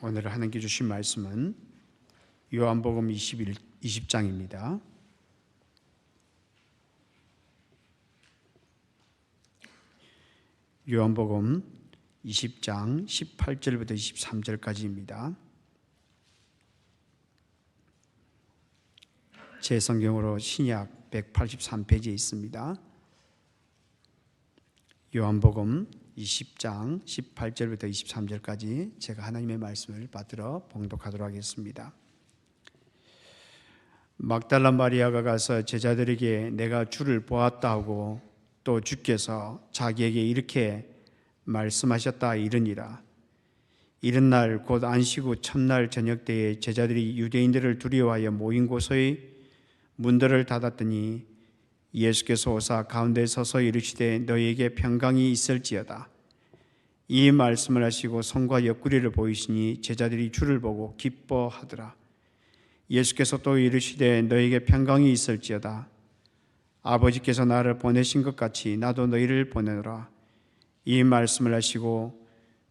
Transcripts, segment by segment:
오늘 하나님께 주신 말씀은 요한복음 20장입니다. 요한복음 20장 18절부터 23절까지입니다. 제 성경으로 신약 183페이지에 있습니다. 요한복음 20장 18절부터 23절까지 제가 하나님의 말씀을 받들어 봉독하도록 하겠습니다. 막달라 마리아가 가서 제자들에게 내가 주를 보았다 하고 또 주께서 자기에게 이렇게 말씀하셨다 이르니라. 이른 날 곧 안식 후 첫날 저녁 때에 제자들이 유대인들을 두려워하여 모인 곳의 문들을 닫았더니 예수께서 오사 가운데 서서 이르시되 너희에게 평강이 있을지어다. 이 말씀을 하시고 손과 옆구리를 보이시니 제자들이 주를 보고 기뻐하더라. 예수께서 또 이르시되 너희에게 평강이 있을지어다. 아버지께서 나를 보내신 것 같이 나도 너희를 보내노라. 이 말씀을 하시고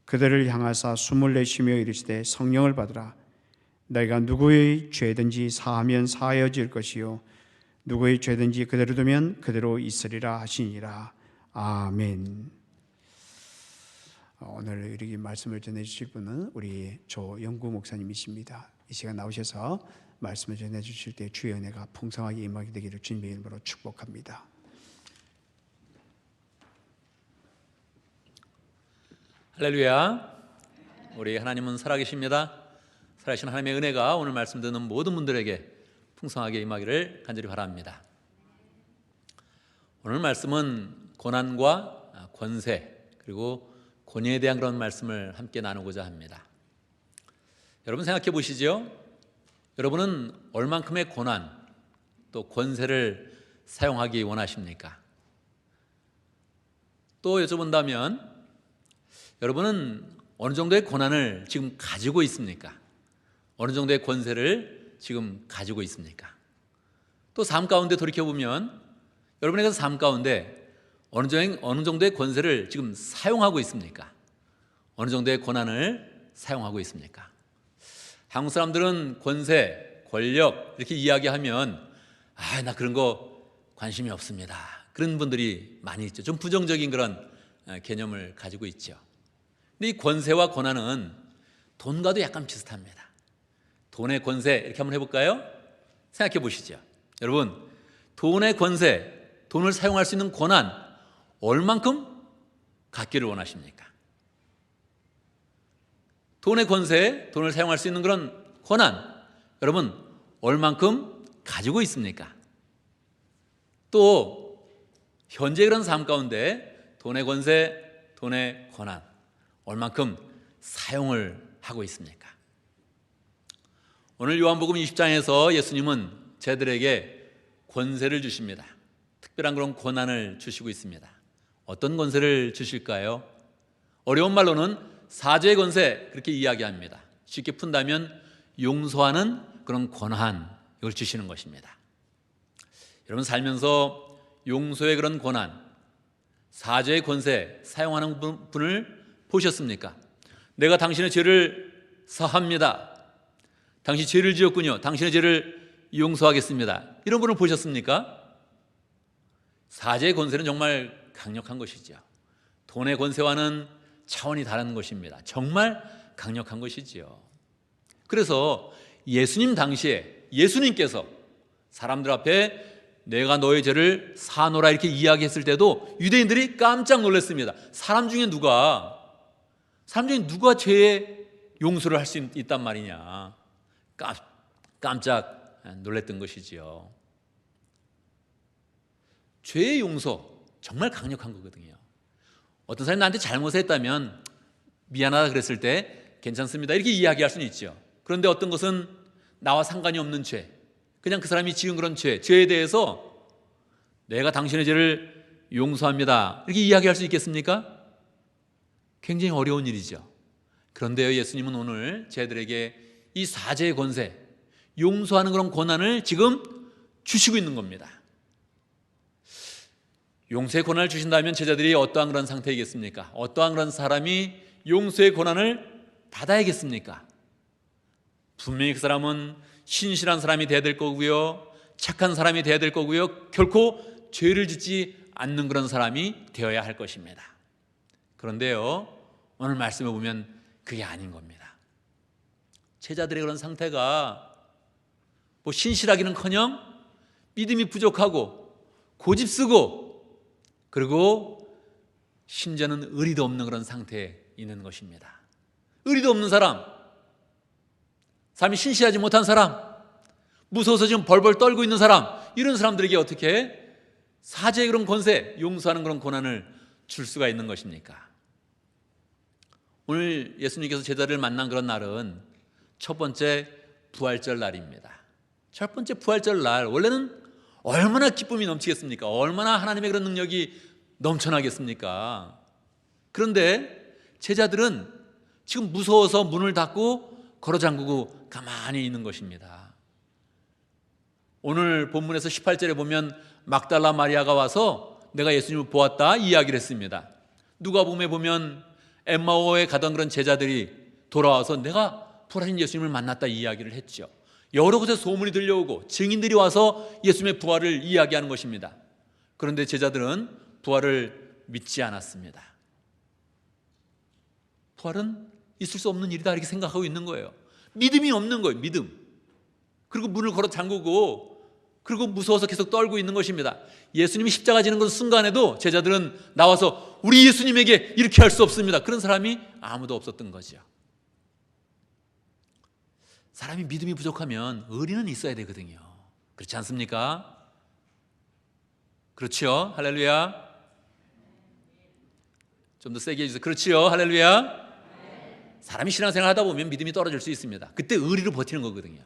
그들을 향하사 숨을 내쉬며 이르시되 성령을 받으라. 너희가 누구의 죄든지 사하면 사하여질 것이요 누구의 죄든지 그대로 두면 그대로 있으리라 하시니라. 아멘. 오늘 이렇게 말씀을 전해주실 분은 우리 조영구 목사님이십니다. 이 시간 나오셔서 말씀을 전해주실 때 주의 은혜가 풍성하게 임하게 되기를 주님의 이름으로 축복합니다. 할렐루야. 우리 하나님은 살아계십니다. 살아계신 하나님의 은혜가 오늘 말씀 듣는 모든 분들에게 풍성하게 임하기를 간절히 바랍니다. 오늘 말씀은 고난과 권세 그리고 권위에 대한 그런 말씀을 함께 나누고자 합니다. 여러분 생각해 보시죠. 여러분은 얼만큼의 고난 또 권세를 사용하기 원하십니까? 또 여쭤본다면 여러분은 어느 정도의 고난을 지금 가지고 있습니까? 어느 정도의 권세를 지금 가지고 있습니까? 또 삶 가운데 돌이켜보면 여러분의 삶 가운데 어느 정도의 권세를 지금 사용하고 있습니까? 어느 정도의 고난을 사용하고 있습니까? 한국 사람들은 권세, 권력 이렇게 이야기하면 나 그런 거 관심이 없습니다. 그런 분들이 많이 있죠. 좀 부정적인 그런 개념을 가지고 있죠. 근데 이 권세와 고난은 돈과도 약간 비슷합니다. 돈의 권세 이렇게 한번 해볼까요? 생각해 보시죠. 여러분, 돈의 권세, 돈을 사용할 수 있는 권한 얼만큼 갖기를 원하십니까? 돈의 권세, 돈을 사용할 수 있는 그런 권한 여러분 얼만큼 가지고 있습니까? 또 현재 그런 삶 가운데 돈의 권세, 돈의 권한 얼만큼 사용을 하고 있습니까? 오늘 요한복음 20장에서 예수님은 제자들에게 권세를 주십니다. 특별한 그런 권한을 주시고 있습니다. 어떤 권세를 주실까요? 어려운 말로는 사죄의 권세 그렇게 이야기합니다. 쉽게 푼다면 용서하는 그런 권한 이걸 주시는 것입니다. 여러분 살면서 용서의 그런 권한, 사죄의 권세 사용하는 분을 보셨습니까? 내가 당신의 죄를 사합니다. 당신 죄를 지었군요. 당신의 죄를 용서하겠습니다. 이런 분을 보셨습니까? 사죄의 권세는 정말 강력한 것이죠. 돈의 권세와는 차원이 다른 것입니다. 정말 강력한 것이지요. 그래서 예수님 당시에 예수님께서 사람들 앞에 내가 너의 죄를 사노라 이렇게 이야기했을 때도 유대인들이 깜짝 놀랐습니다. 사람 중에 누가 죄의 용서를 할 수 있단 말이냐. 깜짝 놀랐던 것이지요. 죄의 용서 정말 강력한 거거든요. 어떤 사람이 나한테 잘못했다면 미안하다 그랬을 때 괜찮습니다 이렇게 이야기할 수는 있죠. 그런데 어떤 것은 나와 상관이 없는 죄, 그냥 그 사람이 지은 그런 죄에 대해서 내가 당신의 죄를 용서합니다 이렇게 이야기할 수 있겠습니까? 굉장히 어려운 일이죠. 그런데요, 예수님은 오늘 제자들에게 이 사죄의 권세, 용서하는 그런 권한을 지금 주시고 있는 겁니다. 용서의 권한을 주신다면 제자들이 어떠한 그런 상태이겠습니까? 어떠한 그런 사람이 용서의 권한을 받아야겠습니까? 분명히 그 사람은 신실한 사람이 돼야 될 거고요, 착한 사람이 돼야 될 거고요, 결코 죄를 짓지 않는 그런 사람이 되어야 할 것입니다. 그런데요, 오늘 말씀에 보면 그게 아닌 겁니다. 제자들의 그런 상태가 뭐 신실하기는커녕 믿음이 부족하고 고집쓰고, 그리고 심지어는 의리도 없는 그런 상태에 있는 것입니다. 의리도 없는 사람, 삶이 신실하지 못한 사람, 무서워서 지금 벌벌 떨고 있는 사람, 이런 사람들에게 어떻게 사죄의 그런 권세, 용서하는 그런 고난을 줄 수가 있는 것입니까? 오늘 예수님께서 제자들을 만난 그런 날은 첫 번째 부활절 날입니다. 첫 번째 부활절 날, 원래는 얼마나 기쁨이 넘치겠습니까? 얼마나 하나님의 그런 능력이 넘쳐나겠습니까? 그런데 제자들은 지금 무서워서 문을 닫고 걸어 잠그고 가만히 있는 것입니다. 오늘 본문에서 18절에 보면 막달라 마리아가 와서 내가 예수님을 보았다 이야기를 했습니다. 누가복음에 보면 엠마오에 가던 그런 제자들이 돌아와서 내가 부활하신 예수님을 만났다 이야기를 했죠. 여러 곳에서 소문이 들려오고 증인들이 와서 예수님의 부활을 이야기하는 것입니다. 그런데 제자들은 부활을 믿지 않았습니다. 부활은 있을 수 없는 일이다 이렇게 생각하고 있는 거예요. 믿음이 없는 거예요. 믿음. 그리고 문을 걸어 잠그고, 그리고 무서워서 계속 떨고 있는 것입니다. 예수님이 십자가 지는 그 순간에도 제자들은 나와서 우리 예수님에게 이렇게 할 수 없습니다. 그런 사람이 아무도 없었던 거죠. 사람이 믿음이 부족하면 의리는 있어야 되거든요. 그렇지 않습니까? 그렇죠? 할렐루야. 좀 더 세게 해주세요. 그렇지요? 할렐루야. 사람이 신앙생활 하다 보면 믿음이 떨어질 수 있습니다. 그때 의리로 버티는 거거든요.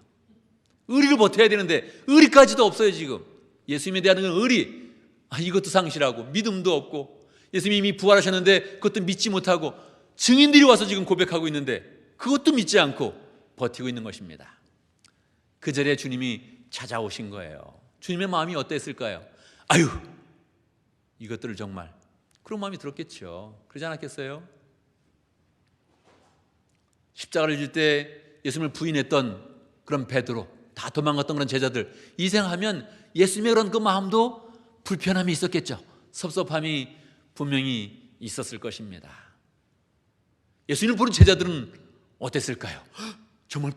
의리를 버텨야 되는데 의리까지도 없어요. 지금 예수님에 대한 의리, 이것도 상실하고 믿음도 없고, 예수님이 이미 부활하셨는데 그것도 믿지 못하고, 증인들이 와서 지금 고백하고 있는데 그것도 믿지 않고 버티고 있는 것입니다. 그 자리에 주님이 찾아오신 거예요. 주님의 마음이 어땠을까요? 아유, 이것들을 정말, 그런 마음이 들었겠죠. 그러지 않았겠어요? 십자가를 질 때 예수님을 부인했던 그런 베드로, 다 도망갔던 그런 제자들, 이 생각하면 예수님의 그런 그 마음도 불편함이 있었겠죠. 섭섭함이 분명히 있었을 것입니다. 예수님을 부른 제자들은 어땠을까요? 정말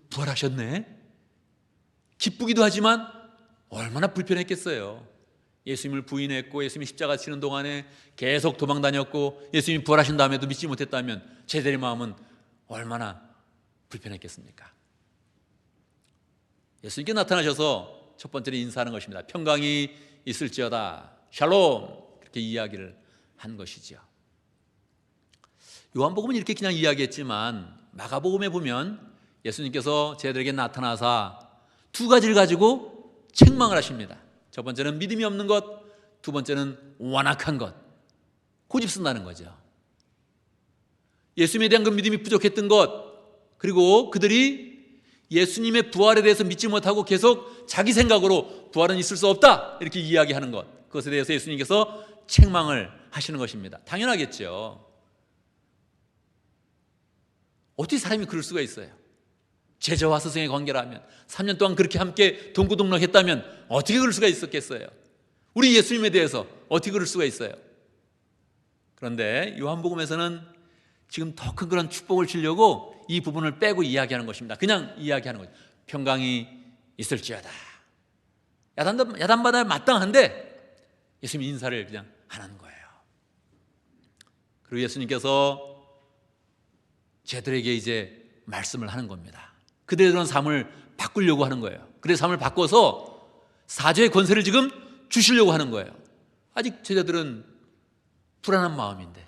부활하셨네? 기쁘기도 하지만 얼마나 불편했겠어요. 예수님을 부인했고 예수님이 십자가 치는 동안에 계속 도망 다녔고 예수님이 부활하신 다음에도 믿지 못했다면 제자들의 마음은 얼마나 불편했겠습니까? 예수님께 나타나셔서 첫 번째로 인사하는 것입니다. 평강이 있을지어다, 샬롬, 그렇게 이야기를 한 것이죠. 요한복음은 이렇게 그냥 이야기했지만 마가복음에 보면 예수님께서 제자들에게 나타나사 두 가지를 가지고 책망을 하십니다. 첫 번째는 믿음이 없는 것, 두 번째는 완악한 것, 고집 쓴다는 거죠. 예수님에 대한 그 믿음이 부족했던 것, 그리고 그들이 예수님의 부활에 대해서 믿지 못하고 계속 자기 생각으로 부활은 있을 수 없다 이렇게 이야기하는 것, 그것에 대해서 예수님께서 책망을 하시는 것입니다. 당연하겠죠. 어떻게 사람이 그럴 수가 있어요? 제자와 스승의 관계라면 3년 동안 그렇게 함께 동고동락했다면 어떻게 그럴 수가 있었겠어요? 우리 예수님에 대해서 어떻게 그럴 수가 있어요? 그런데 요한복음에서는 지금 더 큰 그런 축복을 주려고 이 부분을 빼고 이야기하는 것입니다. 그냥 이야기하는 거죠. 평강이 있을지어다. 야단받아야 마땅한데 예수님 인사를 그냥 하는 거예요. 그리고 예수님께서 제들에게 이제 말씀을 하는 겁니다. 그들의 그런 삶을 바꾸려고 하는 거예요. 그들의 삶을 바꿔서 사죄의 권세를 지금 주시려고 하는 거예요. 아직 제자들은 불안한 마음인데,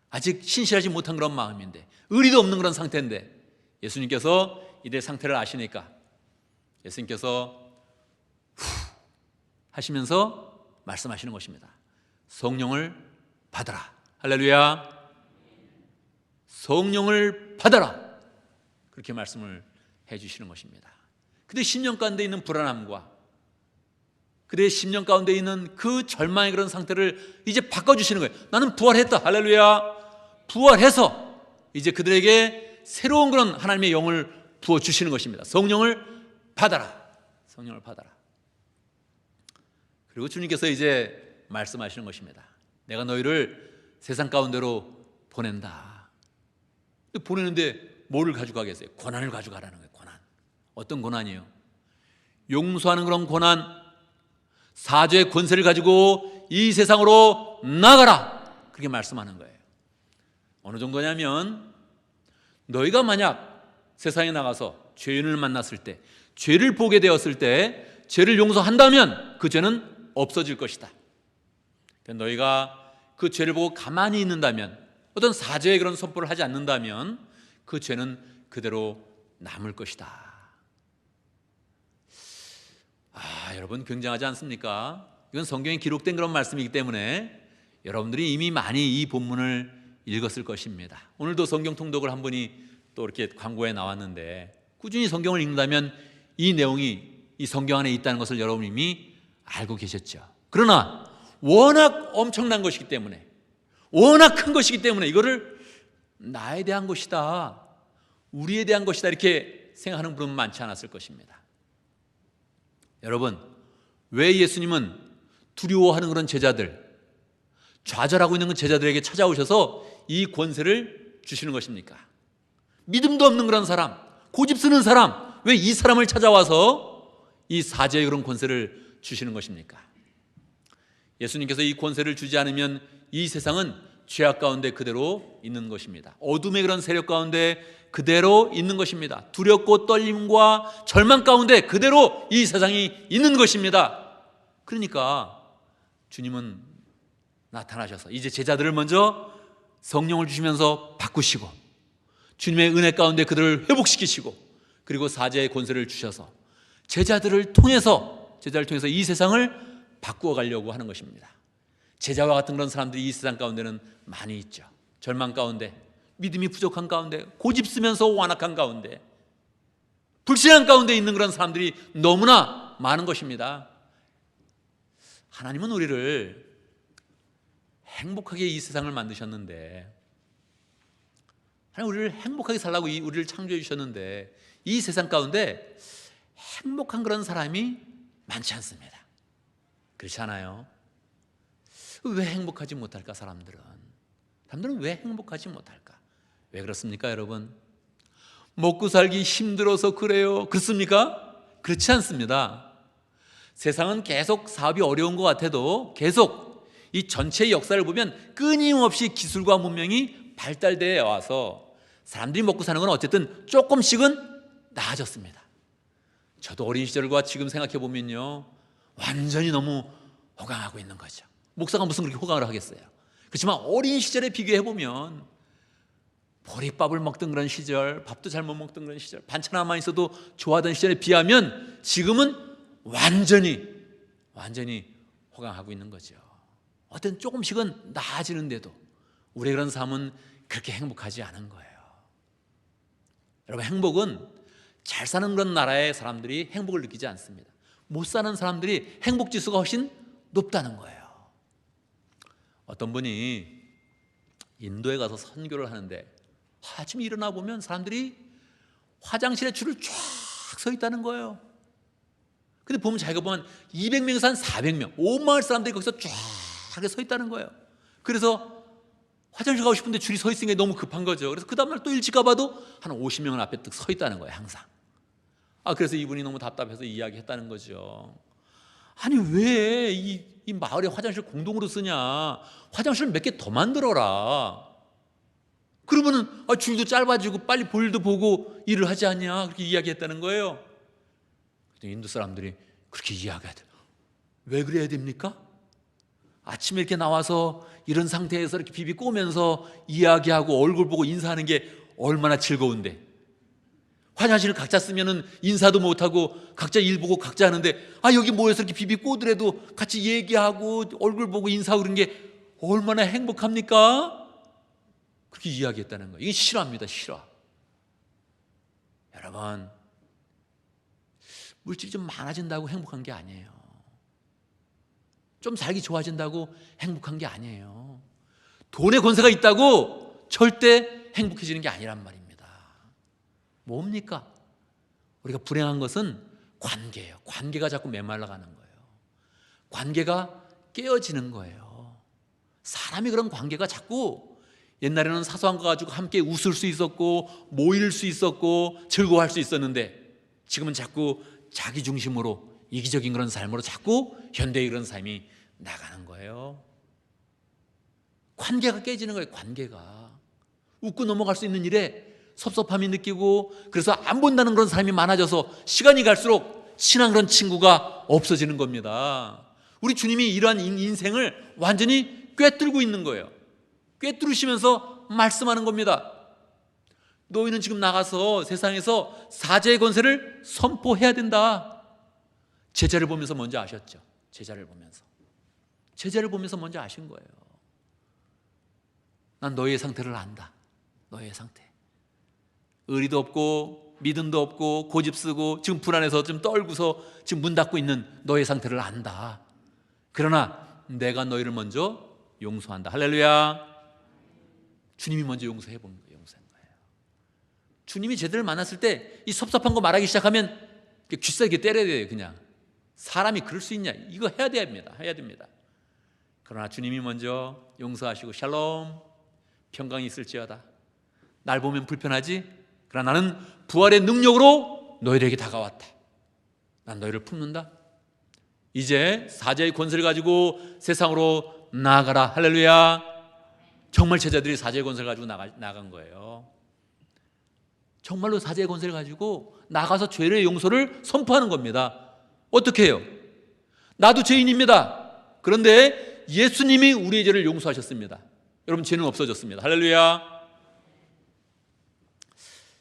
아직 신실하지 못한 그런 마음인데, 의리도 없는 그런 상태인데, 예수님께서 이들의 상태를 아시니까 예수님께서 후 하시면서 말씀하시는 것입니다. 성령을 받아라. 할렐루야. 성령을 받아라. 그렇게 말씀을 해주시는 것입니다. 그들의 심령 가운데 있는 불안함과 그들의 심령 가운데 있는 그 절망의 그런 상태를 이제 바꿔주시는 거예요. 나는 부활했다. 할렐루야. 부활해서 이제 그들에게 새로운 그런 하나님의 영을 부어주시는 것입니다. 성령을 받아라. 성령을 받아라. 그리고 주님께서 이제 말씀하시는 것입니다. 내가 너희를 세상 가운데로 보낸다. 보내는데 뭐를 가져가겠어요? 고난을 가져가라는 거예요. 고난. 어떤 고난이에요? 용서하는 그런 고난, 사죄의 권세를 가지고 이 세상으로 나가라. 그렇게 말씀하는 거예요. 어느 정도냐면 너희가 만약 세상에 나가서 죄인을 만났을 때, 죄를 보게 되었을 때 죄를 용서한다면 그 죄는 없어질 것이다. 너희가 그 죄를 보고 가만히 있는다면, 어떤 사죄의 그런 선포를 하지 않는다면 그 죄는 그대로 남을 것이다. 여러분 굉장하지 않습니까? 이건 성경에 기록된 그런 말씀이기 때문에 여러분들이 이미 많이 이 본문을 읽었을 것입니다. 오늘도 성경 통독을 한 분이 또 이렇게 광고에 나왔는데, 꾸준히 성경을 읽는다면 이 내용이 이 성경 안에 있다는 것을 여러분 이미 알고 계셨죠. 그러나 워낙 엄청난 것이기 때문에, 워낙 큰 것이기 때문에 이거를 나에 대한 것이다, 우리에 대한 것이다 이렇게 생각하는 분은 많지 않았을 것입니다. 여러분, 왜 예수님은 두려워하는 그런 제자들, 좌절하고 있는 그 제자들에게 찾아오셔서 이 권세를 주시는 것입니까? 믿음도 없는 그런 사람, 고집 쓰는 사람, 왜 이 사람을 찾아와서 이 사죄의 그런 권세를 주시는 것입니까? 예수님께서 이 권세를 주지 않으면 이 세상은 죄악 가운데 그대로 있는 것입니다. 어둠의 그런 세력 가운데 그대로 있는 것입니다. 두렵고 떨림과 절망 가운데 그대로 이 세상이 있는 것입니다. 그러니까 주님은 나타나셔서 이제 제자들을 먼저 성령을 주시면서 바꾸시고, 주님의 은혜 가운데 그들을 회복시키시고, 그리고 사죄의 권세를 주셔서 제자들을 통해서 이 세상을 바꾸어 가려고 하는 것입니다. 제자와 같은 그런 사람들이 이 세상 가운데는 많이 있죠. 절망 가운데, 믿음이 부족한 가운데, 고집 쓰면서 완악한 가운데, 불신앙 가운데 있는 그런 사람들이 너무나 많은 것입니다. 하나님은 우리를 행복하게 이 세상을 만드셨는데, 하나님 우리를 행복하게 살라고 우리를 창조해 주셨는데, 이 세상 가운데 행복한 그런 사람이 많지 않습니다. 그렇지 않아요? 왜 행복하지 못할까? 사람들은 왜 행복하지 못할까? 왜 그렇습니까, 여러분? 먹고 살기 힘들어서 그래요? 그렇습니까? 그렇지 않습니다. 세상은 계속 사업이 어려운 것 같아도 계속 이 전체 역사를 보면 끊임없이 기술과 문명이 발달되어 와서 사람들이 먹고 사는 건 어쨌든 조금씩은 나아졌습니다. 저도 어린 시절과 지금 생각해 보면요, 완전히 너무 호강하고 있는 거죠. 목사가 무슨 그렇게 호강을 하겠어요? 그렇지만 어린 시절에 비교해 보면, 보리밥을 먹던 그런 시절, 밥도 잘못 먹던 그런 시절, 반찬 하나만 있어도 좋아하던 시절에 비하면 지금은 완전히 호강하고 있는 거죠. 어떤 조금씩은 나아지는데도 우리의 그런 삶은 그렇게 행복하지 않은 거예요. 여러분, 행복은 잘 사는 그런 나라의 사람들이 행복을 느끼지 않습니다. 못 사는 사람들이 행복 지수가 훨씬 높다는 거예요. 어떤 분이 인도에 가서 선교를 하는데 아침에 일어나 보면 사람들이 화장실에 줄을 쫙 서 있다는 거예요. 근데 보면 자기가 보면 200명에서 한 400명, 온 마을 사람들이 거기서 쫙 서 있다는 거예요. 그래서 화장실 가고 싶은데 줄이 서 있으니까 너무 급한 거죠. 그래서 그 다음날 또 일찍 가봐도 한 50명은 앞에 딱 서 있다는 거예요, 항상. 그래서 이분이 너무 답답해서 이야기했다는 거죠. 아니, 왜 이 마을에 화장실 공동으로 쓰냐? 화장실 몇 개 더 만들어라. 그러면은 줄도 짧아지고 빨리 볼일도 보고 일을 하지 않냐? 그렇게 이야기했다는 거예요. 인도 사람들이 그렇게 이야기하대. 왜 그래야 됩니까? 아침에 이렇게 나와서 이런 상태에서 이렇게 비비 꼬면서 이야기하고 얼굴 보고 인사하는 게 얼마나 즐거운데, 화장실을 각자 쓰면은 인사도 못하고 각자 일 보고 각자 하는데, 여기 모여서 이렇게 비비 꼬더라도 같이 얘기하고 얼굴 보고 인사하고 그런 게 얼마나 행복합니까? 그렇게 이야기했다는 거예요. 이게 실화입니다, 실화. 여러분, 물질이 좀 많아진다고 행복한 게 아니에요. 좀 살기 좋아진다고 행복한 게 아니에요. 돈의 권세가 있다고 절대 행복해지는 게 아니란 말입니다. 뭡니까? 우리가 불행한 것은 관계예요. 관계가 자꾸 메말라가는 거예요. 관계가 깨어지는 거예요. 사람이 그런 관계가 자꾸, 옛날에는 사소한 거 가지고 함께 웃을 수 있었고 모일 수 있었고 즐거워할 수 있었는데, 지금은 자꾸 자기 중심으로 이기적인 그런 삶으로 자꾸 현대의 그런 삶이 나가는 거예요. 관계가 깨지는 거예요. 관계가 웃고 넘어갈 수 있는 일에 섭섭함이 느끼고, 그래서 안 본다는 그런 사람이 많아져서 시간이 갈수록 친한 그런 친구가 없어지는 겁니다. 우리 주님이 이러한 인생을 완전히 꿰뚫고 있는 거예요. 꿰뚫으시면서 말씀하는 겁니다. 너희는 지금 나가서 세상에서 사제의 권세를 선포해야 된다. 제자를 보면서 먼저 아셨죠. 제자를 보면서 먼저 아신 거예요. 난 너희의 상태를 안다. 너희의 상태, 의리도 없고 믿음도 없고 고집쓰고 지금 불안해서 좀 떨고서 지금 문 닫고 있는 너의 상태를 안다. 그러나 내가 너희를 먼저 용서한다. 할렐루야. 주님이 먼저 용서한 거예요. 주님이 제자들을 만났을 때 이 섭섭한 거 말하기 시작하면 귀싸게 때려야 돼요. 그냥 사람이 그럴 수 있냐, 이거 해야 됩니다. 그러나 주님이 먼저 용서하시고, 샬롬, 평강이 있을지어다. 날 보면 불편하지? 그러나 나는 부활의 능력으로 너희에게 다가왔다. 난 너희를 품는다. 이제 사제의 권세를 가지고 세상으로 나아가라. 할렐루야. 정말 제자들이 사제의 권세를 가지고 나간 거예요. 정말로 사제의 권세를 가지고 나가서 죄의 용서를 선포하는 겁니다. 어떻게 해요? 나도 죄인입니다. 그런데 예수님이 우리의 죄를 용서하셨습니다. 여러분, 죄는 없어졌습니다. 할렐루야.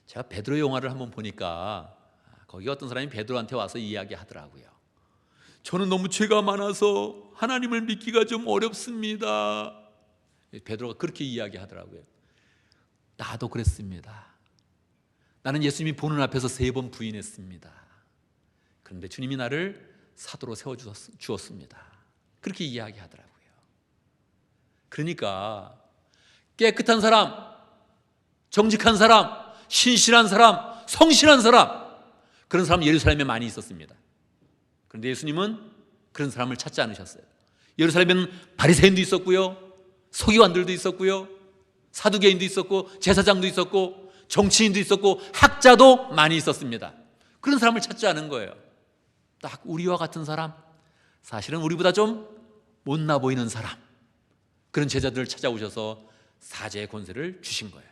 제가 베드로 영화를 한번 보니까 거기 어떤 사람이 베드로한테 와서 이야기하더라고요. 저는 너무 죄가 많아서 하나님을 믿기가 좀 어렵습니다. 베드로가 그렇게 이야기하더라고요. 나도 그랬습니다. 나는 예수님이 보는 앞에서 3번 부인했습니다. 그런데 주님이 나를 사도로 세워주었습니다. 그렇게 이야기하더라고요. 그러니까 깨끗한 사람, 정직한 사람, 신실한 사람, 성실한 사람, 그런 사람 예루살렘에 많이 있었습니다. 그런데 예수님은 그런 사람을 찾지 않으셨어요. 예루살렘에는 바리새인도 있었고요, 서기관들도 있었고요, 사두개인도 있었고, 제사장도 있었고, 정치인도 있었고, 학자도 많이 있었습니다. 그런 사람을 찾지 않은 거예요. 딱 우리와 같은 사람, 사실은 우리보다 좀 못나 보이는 사람, 그런 제자들을 찾아오셔서 사제의 권세를 주신 거예요.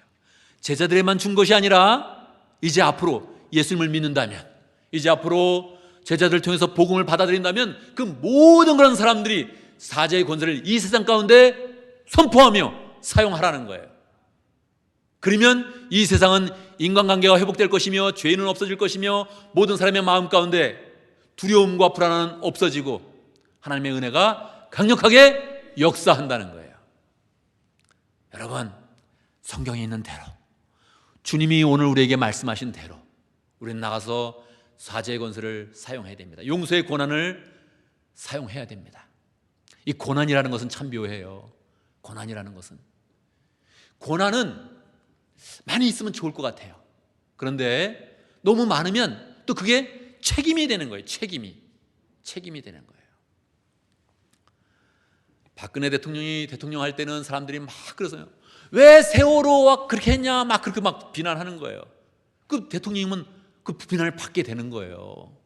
제자들에만 준 것이 아니라 이제 앞으로 예수님을 믿는다면, 이제 앞으로 제자들을 통해서 복음을 받아들인다면 그 모든 그런 사람들이 사제의 권세를 이 세상 가운데 선포하며 사용하라는 거예요. 그러면 이 세상은 인간관계가 회복될 것이며 죄는 없어질 것이며 모든 사람의 마음 가운데 두려움과 불안은 없어지고 하나님의 은혜가 강력하게 역사한다는 거예요. 여러분, 성경에 있는 대로, 주님이 오늘 우리에게 말씀하신 대로 우리는 나가서 사제의 권세를 사용해야 됩니다. 용서의 고난을 사용해야 됩니다. 이 고난이라는 것은 참 묘해요. 고난은 많이 있으면 좋을 것 같아요. 그런데 너무 많으면 또 그게 책임이 되는 거예요. 책임이 되는 거예요. 박근혜 대통령이 대통령 할 때는 사람들이 막 그러세요. 왜 세월호와 그렇게 했냐, 막 그렇게 막 비난하는 거예요. 그 대통령이면 그 비난을 받게 되는 거예요.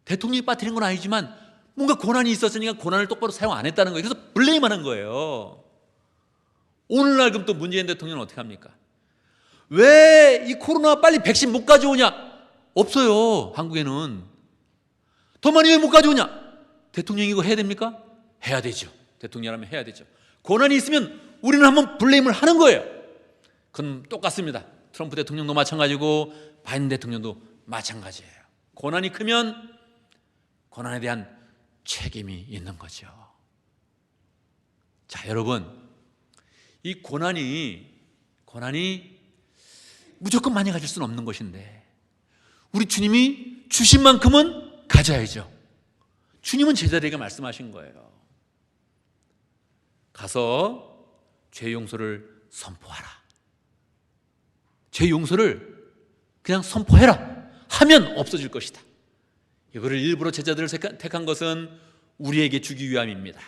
대통령이 빠뜨린 건 아니지만 뭔가 고난이 있었으니까 고난을 똑바로 사용 안 했다는 거예요. 그래서 블레임하는 거예요. 오늘날 그럼 또 문재인 대통령은 어떻게 합니까? 왜 이 코로나 빨리 백신 못 가져오냐? 없어요. 한국에는. 더 많이 왜 못 가져오냐? 대통령이 이거 해야 됩니까? 해야 되죠. 대통령이라면 해야 되죠. 고난이 있으면 우리는 한번 블레임을 하는 거예요. 그건 똑같습니다. 트럼프 대통령도 마찬가지고 바이든 대통령도 마찬가지예요. 고난이 크면 고난에 대한 책임이 있는 거죠. 자, 여러분, 이 고난이 무조건 많이 가질 수는 없는 것인데 우리 주님이 주신 만큼은 가져야죠. 주님은 제자들에게 말씀하신 거예요. 가서 죄 용서를 선포하라. 죄 용서를 그냥 선포해라. 하면 없어질 것이다. 이거를 일부러 제자들을 택한 것은 우리에게 주기 위함입니다.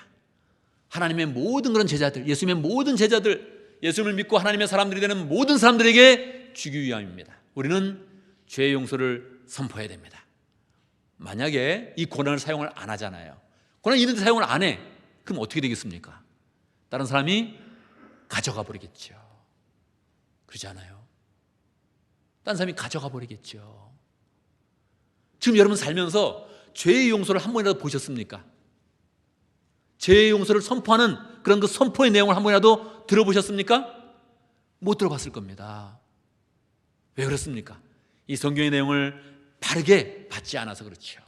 하나님의 모든 그런 제자들, 예수님의 모든 제자들, 예수님을 믿고 하나님의 사람들이 되는 모든 사람들에게 주기 위함입니다. 우리는 죄의 용서를 선포해야 됩니다. 만약에 이 고난을 사용을 안 하잖아요. 고난 있는데 사용을 안 해. 그럼 어떻게 되겠습니까? 다른 사람이 가져가 버리겠죠. 그러지 않아요? 다른 사람이 가져가 버리겠죠. 지금 여러분 살면서 죄의 용서를 한 번이라도 보셨습니까? 죄의 용서를 선포하는 그런 그 선포의 내용을 한 번이라도 들어보셨습니까? 못 들어봤을 겁니다. 왜 그렇습니까? 이 성경의 내용을 바르게 받지 않아서 그렇죠.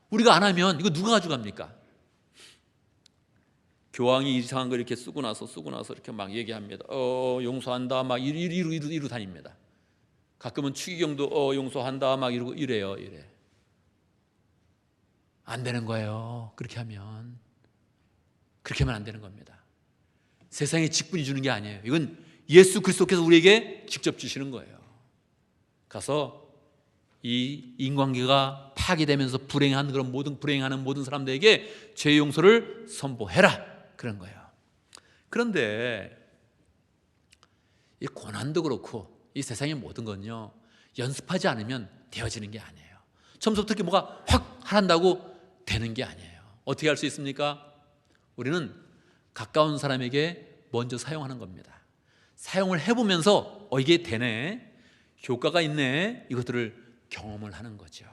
우리가 안 하면 이거 누가 가져갑니까? 교황이 이상한 걸 이렇게 쓰고 나서 이렇게 막 얘기합니다. 용서한다 막 이루 다닙니다. 가끔은 추기경도 용서한다 막 이러고 이래. 안 되는 거예요. 그렇게 하면 안 되는 겁니다. 세상에 직분이 주는 게 아니에요. 이건 예수 그리스도께서 우리에게 직접 주시는 거예요. 가서 이 인관계가 파괴되면서 불행하는 모든 사람들에게 죄 용서를 선포해라, 그런 거예요. 그런데 이 고난도 그렇고 이 세상의 모든 건요, 연습하지 않으면 되어지는 게 아니에요. 처음부터 이렇게 뭐가 확 하란다고 되는 게 아니에요. 어떻게 할 수 있습니까? 우리는 가까운 사람에게 먼저 사용하는 겁니다. 사용을 해보면서 이게 되네, 효과가 있네, 이것들을 경험을 하는 거죠.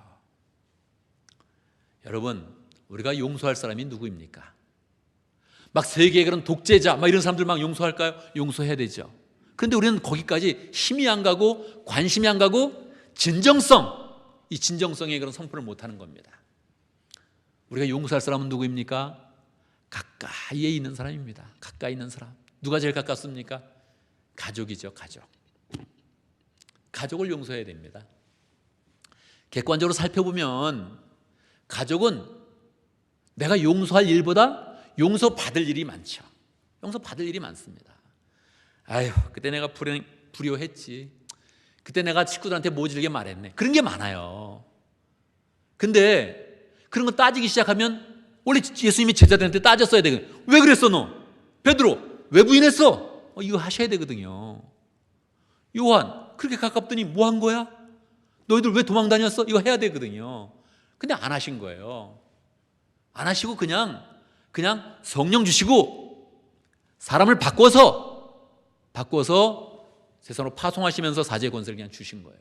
여러분, 우리가 용서할 사람이 누구입니까? 막 세계의 그런 독재자 막 이런 사람들 막 용서할까요? 용서해야 되죠. 그런데 우리는 거기까지 힘이 안 가고 관심이 안 가고 이 진정성의 그런 선포를 못하는 겁니다. 우리가 용서할 사람은 누구입니까? 가까이에 있는 사람입니다. 가까이 있는 사람. 누가 제일 가깝습니까? 가족이죠. 가족을 용서해야 됩니다. 객관적으로 살펴보면 가족은 내가 용서할 일보다 용서받을 일이 많죠. 용서받을 일이 많습니다. 아유, 그때 내가 불효했지. 그때 내가 친구들한테 모질게 말했네. 그런 게 많아요. 근데 그런 거 따지기 시작하면 원래 예수님이 제자들한테 따졌어야 되거든요. 왜 그랬어 너? 베드로 왜 부인했어? 이거 하셔야 되거든요. 요한 그렇게 가깝더니 뭐 한 거야? 너희들 왜 도망 다녔어? 이거 해야 되거든요. 근데 안 하신 거예요. 안 하시고 그냥 성령 주시고 사람을 바꿔서 세상으로 파송하시면서 사제 권세를 그냥 주신 거예요.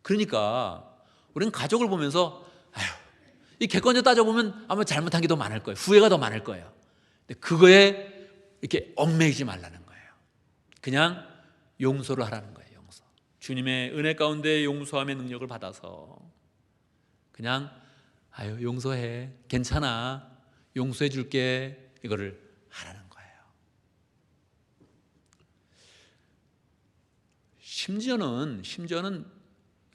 그러니까 우리는 가족을 보면서 이 객관적으로 따져보면 아마 잘못한 게 더 많을 거예요. 후회가 더 많을 거예요. 근데 그거에 이렇게 얽매이지 말라는 거예요. 그냥 용서를 하라는 거예요. 용서. 주님의 은혜 가운데 용서함의 능력을 받아서 그냥 용서해, 괜찮아, 용서해 줄게, 이거를 하라는 거예요. 심지어는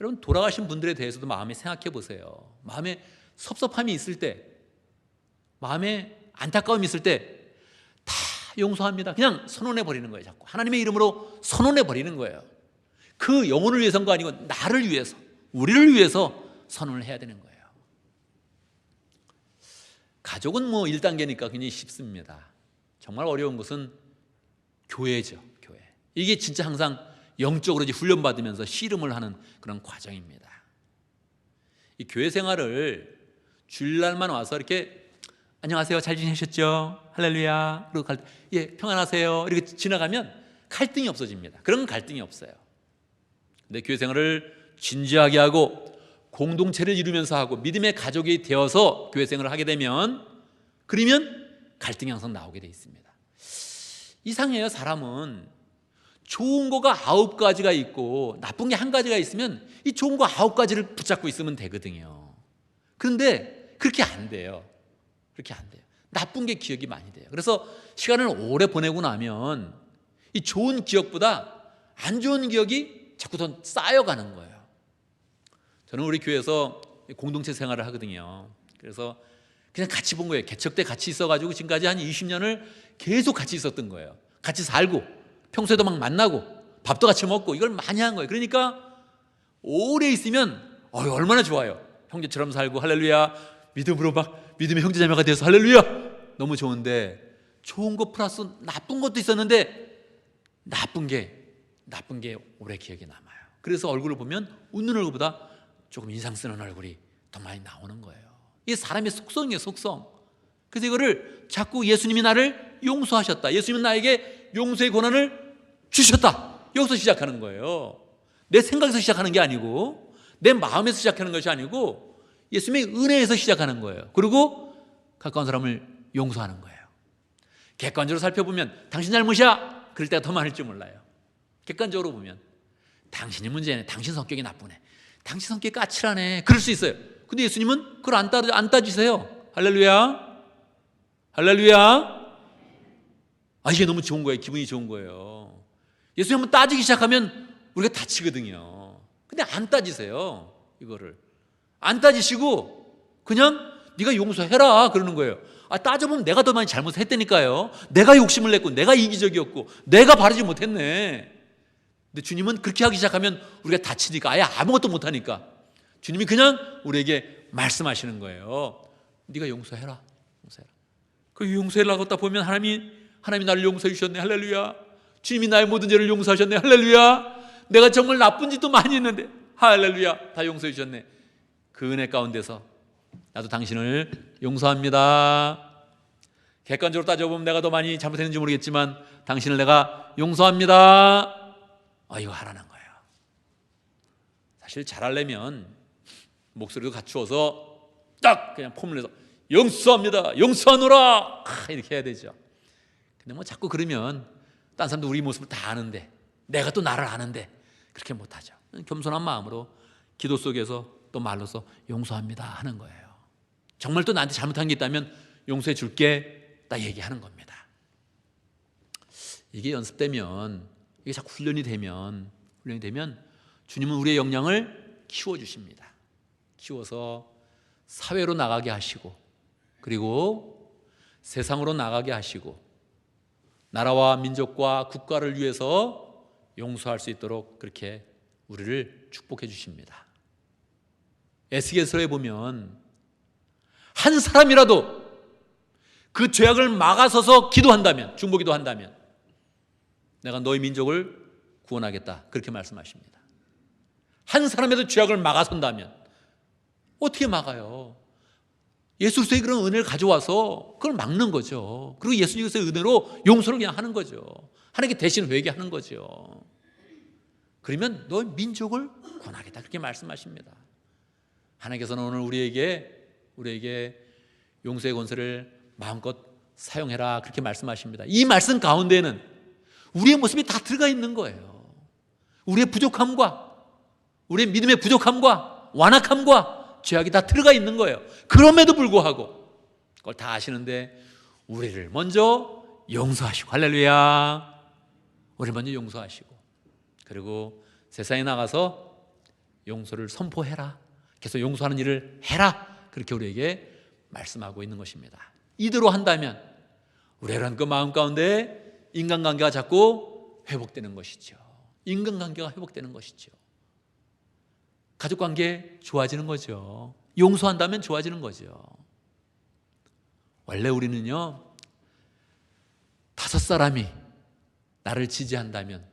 여러분 돌아가신 분들에 대해서도 마음에 생각해 보세요. 마음에 섭섭함이 있을 때, 마음에 안타까움이 있을 때 다 용서합니다. 그냥 선언해 버리는 거예요. 자꾸 하나님의 이름으로 선언해 버리는 거예요. 그 영혼을 위해서가 아니고 나를 위해서, 우리를 위해서 선언을 해야 되는 거예요. 가족은 1단계니까 굉장히 쉽습니다. 정말 어려운 것은 교회죠. 교회. 이게 진짜 항상 영적으로 훈련받으면서 씨름을 하는 그런 과정입니다. 이 교회 생활을 주일날만 와서 이렇게 안녕하세요, 잘 지내셨죠? 할렐루야. 그리고 평안하세요. 이렇게 지나가면 갈등이 없어집니다. 그런 갈등이 없어요. 근데 교회 생활을 진지하게 하고 공동체를 이루면서 하고 믿음의 가족이 되어서 교회 생활을 하게 되면, 그러면 갈등이 항상 나오게 돼 있습니다. 이상해요. 사람은 좋은 거가 9가지가 있고 나쁜 게 1가지가 있으면 이 좋은 거 9가지를 붙잡고 있으면 되거든요. 그런데 그렇게 안 돼요. 나쁜 게 기억이 많이 돼요. 그래서 시간을 오래 보내고 나면 이 좋은 기억보다 안 좋은 기억이 자꾸 더 쌓여가는 거예요. 저는 우리 교회에서 공동체 생활을 하거든요. 그래서 그냥 같이 본 거예요. 개척 때 같이 있어가지고 지금까지 한 20년을 계속 같이 있었던 거예요. 같이 살고 평소에도 막 만나고 밥도 같이 먹고 이걸 많이 한 거예요. 그러니까 오래 있으면 얼마나 좋아요. 형제처럼 살고 할렐루야, 믿음으로 막 믿음의 형제자매가 되어서 할렐루야, 너무 좋은데 좋은 것 플러스 나쁜 것도 있었는데 나쁜 게 오래 기억에 남아요. 그래서 얼굴을 보면 웃는 얼굴보다 조금 인상 쓰는 얼굴이 더 많이 나오는 거예요. 이게 사람의 속성이에요, 속성. 그래서 이거를 자꾸 예수님이 나를 용서하셨다, 예수님은 나에게 용서의 권한을 주셨다, 여기서 시작하는 거예요. 내 생각에서 시작하는 게 아니고, 내 마음에서 시작하는 것이 아니고 예수님의 은혜에서 시작하는 거예요. 그리고 가까운 사람을 용서하는 거예요. 객관적으로 살펴보면 당신 잘못이야, 그럴 때가 더 많을지 몰라요. 객관적으로 보면 당신이 문제네, 당신 성격이 나쁘네, 당신 성격이 까칠하네, 그럴 수 있어요. 근데 예수님은 그걸 안 따지세요. 할렐루야, 할렐루야. 이게 너무 좋은 거예요. 기분이 좋은 거예요. 예수님 한번 따지기 시작하면 우리가 다치거든요. 근데 안 따지세요. 이거를 안 따지시고 그냥 네가 용서해라 그러는 거예요. 따져보면 내가 더 많이 잘못했다니까요. 내가 욕심을 냈고, 내가 이기적이었고, 내가 바르지 못했네. 근데 주님은 그렇게 하기 시작하면 우리가 다치니까, 아예 아무것도 못하니까 주님이 그냥 우리에게 말씀하시는 거예요. 네가 용서해라, 용서해라. 그 용서하려고 딱 보면 하나님이 나를 용서해 주셨네, 할렐루야. 주님이 나의 모든 죄를 용서하셨네, 할렐루야. 내가 정말 나쁜 짓도 많이 했는데 할렐루야, 다 용서해 주셨네. 그 은혜 가운데서 나도 당신을 용서합니다. 객관적으로 따져보면 내가 더 많이 잘못했는지 모르겠지만 당신을 내가 용서합니다. 이거 하라는 거예요. 사실 잘하려면 목소리도 갖추어서 딱 그냥 폼을 내서 용서합니다, 용서하노라, 이렇게 해야 되죠. 근데 뭐 자꾸 그러면 딴 사람도 우리 모습을 다 아는데, 내가 또 나를 아는데 그렇게 못하죠. 겸손한 마음으로 기도 속에서 또 말로서 용서합니다 하는 거예요. 정말 또 나한테 잘못한 게 있다면 용서해 줄게 딱 얘기하는 겁니다. 이게 연습되면, 이게 자꾸 훈련이 되면 주님은 우리의 역량을 키워주십니다. 키워서 사회로 나가게 하시고, 그리고 세상으로 나가게 하시고, 나라와 민족과 국가를 위해서 용서할 수 있도록 그렇게 우리를 축복해 주십니다. 에스겔서에 보면 한 사람이라도 그 죄악을 막아서서 기도한다면, 중보기도 한다면 내가 너희 민족을 구원하겠다, 그렇게 말씀하십니다. 한 사람에도 죄악을 막아선다면 어떻게 막아요? 예수 그리스도의 그런 은혜를 가져와서 그걸 막는 거죠. 그리고 예수 그리스도의 은혜로 용서를 그냥 하는 거죠. 하나님께 대신 회개하는 거죠. 그러면 너희 민족을 구원하겠다, 그렇게 말씀하십니다. 하나님께서는 오늘 우리에게 용서의 권세를 마음껏 사용해라, 그렇게 말씀하십니다. 이 말씀 가운데에는 우리의 모습이 다 들어가 있는 거예요. 우리의 부족함과, 우리의 믿음의 부족함과 완악함과 죄악이 다 들어가 있는 거예요. 그럼에도 불구하고 그걸 다 아시는데 우리를 먼저 용서하시고, 할렐루야, 우리를 먼저 용서하시고, 그리고 세상에 나가서 용서를 선포해라, 계속 용서하는 일을 해라, 그렇게 우리에게 말씀하고 있는 것입니다. 이대로 한다면 우리는 그 마음 가운데 인간관계가 자꾸 회복되는 것이죠. 인간관계가 회복되는 것이죠. 가족관계 좋아지는 거죠. 용서한다면 좋아지는 거죠. 원래 우리는요, 5사람이 나를 지지한다면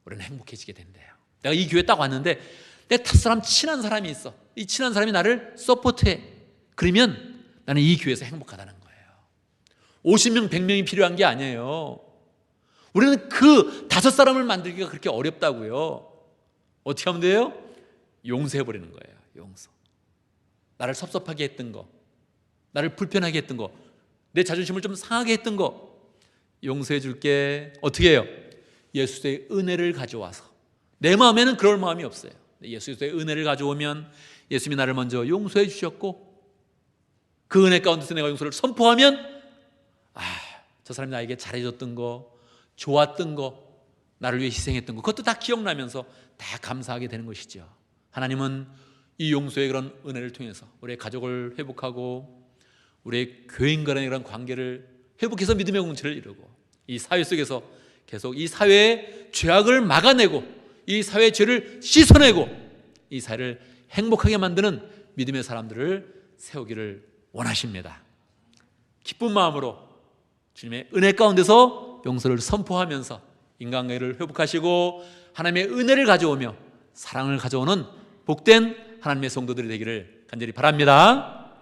우리는 행복해지게 된대요. 내가 이 교회 딱 왔는데 내 5사람 친한 사람이 있어. 이 친한 사람이 나를 서포트해. 그러면 나는 이 교회에서 행복하다는 거예요. 50명, 100명이 필요한 게 아니에요. 우리는 그 5사람을 만들기가 그렇게 어렵다고요. 어떻게 하면 돼요? 용서해버리는 거예요. 용서. 나를 섭섭하게 했던 거, 나를 불편하게 했던 거, 내 자존심을 좀 상하게 했던 거 용서해 줄게. 어떻게 해요? 예수의 은혜를 가져와서. 내 마음에는 그럴 마음이 없어요. 예수의 은혜를 가져오면 예수님이 나를 먼저 용서해 주셨고, 그 은혜 가운데서 내가 용서를 선포하면 저 사람이 나에게 잘해줬던 거, 좋았던 거, 나를 위해 희생했던 거, 그것도 다 기억나면서 다 감사하게 되는 것이죠. 하나님은 이 용서의 그런 은혜를 통해서 우리의 가족을 회복하고 우리의 교인간의 그런 관계를 회복해서 믿음의 공동체를 이루고, 이 사회 속에서 계속 이 사회의 죄악을 막아내고 이 사회의 죄를 씻어내고 이 사회를 행복하게 만드는 믿음의 사람들을 세우기를 원하십니다. 기쁜 마음으로 주님의 은혜 가운데서 용서를 선포하면서 인간관계를 회복하시고 하나님의 은혜를 가져오며 사랑을 가져오는 복된 하나님의 성도들이 되기를 간절히 바랍니다.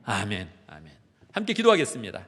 아멘. 아멘. 함께 기도하겠습니다.